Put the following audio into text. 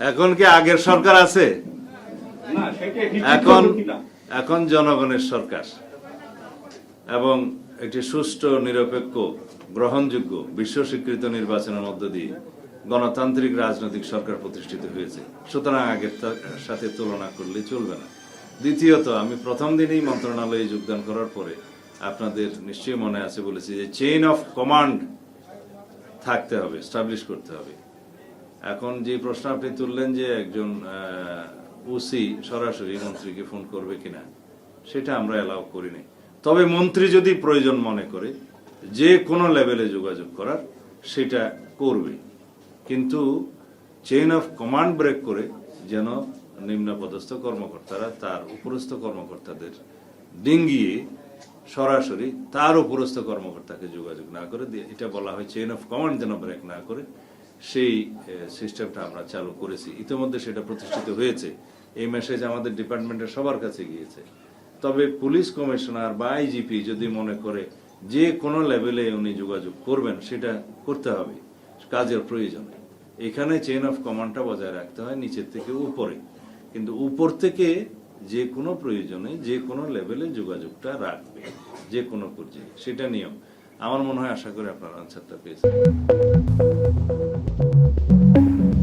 এখন কি আগের সরকার আছে? এখন এখন জনগণের সরকার এবং একটি সুষ্ঠু নিরপেক্ষ গ্রহণযোগ্য বিশ্ব স্বীকৃত নির্বাচনের মধ্য দিয়ে গণতান্ত্রিক রাজনৈতিক সরকার প্রতিষ্ঠিত হয়েছে। সুতরাং আগের সাথে তুলনা করলে চলবে না। দ্বিতীয়ত, আমি প্রথম দিনেই মন্ত্রণালয়ে যোগদান করার পরে আপনাদের নিশ্চয়ই মনে আছে বলেছি যে চেইন অফ কমান্ড থাকতে হবে, স্টাবলিশ করতে হবে। এখন যে প্রশ্ন আপনি তুললেন যে একজন ওসি সরাসরি মন্ত্রীকে ফোন করবে কিনা, সেটা আমরা অ্যালাউ করিনি। তবে মন্ত্রী যদি প্রয়োজন মনে করে যে কোনো লেভেলে যোগাযোগ করার, সেটা করবে, কিন্তু চেইন অফ কমান্ড ব্রেক করে যেন নিম্নপদস্থ কর্মকর্তারা তার উপরস্থ কর্মকর্তাদের ডিঙ্গিয়ে সরাসরি তার উপরস্থ কর্মকর্তাকে যোগাযোগ না করে, এটা বলা হয় চেইন অফ কমান্ড যেন ব্রেক না করে, সেই সিস্টেমটা আমরা চালু করেছি। ইতিমধ্যে সেটা প্রতিষ্ঠিত হয়েছে। এই মেসেজ আমাদের ডিপার্টমেন্টের সবার কাছে গিয়েছে। তবে পুলিশ কমিশনার বা আইজিপি যদি মনে করে যে কোনো লেভেলে উনি যোগাযোগ করবেন, সেটা করতে হবে কাজের প্রয়োজনে। এখানে চেইন অফ কমান্ডটা বজায় রাখতে হয় নিচের থেকে উপরে, কিন্তু উপর থেকে যে কোনো প্রয়োজনে যে কোনো লেভেলে যোগাযোগটা রাখবে, যে কোনো পর্যায়ে, সেটা নিয়ম। আমার মনে হয়, আশা করি আপনার আনসারটা পেয়েছেন।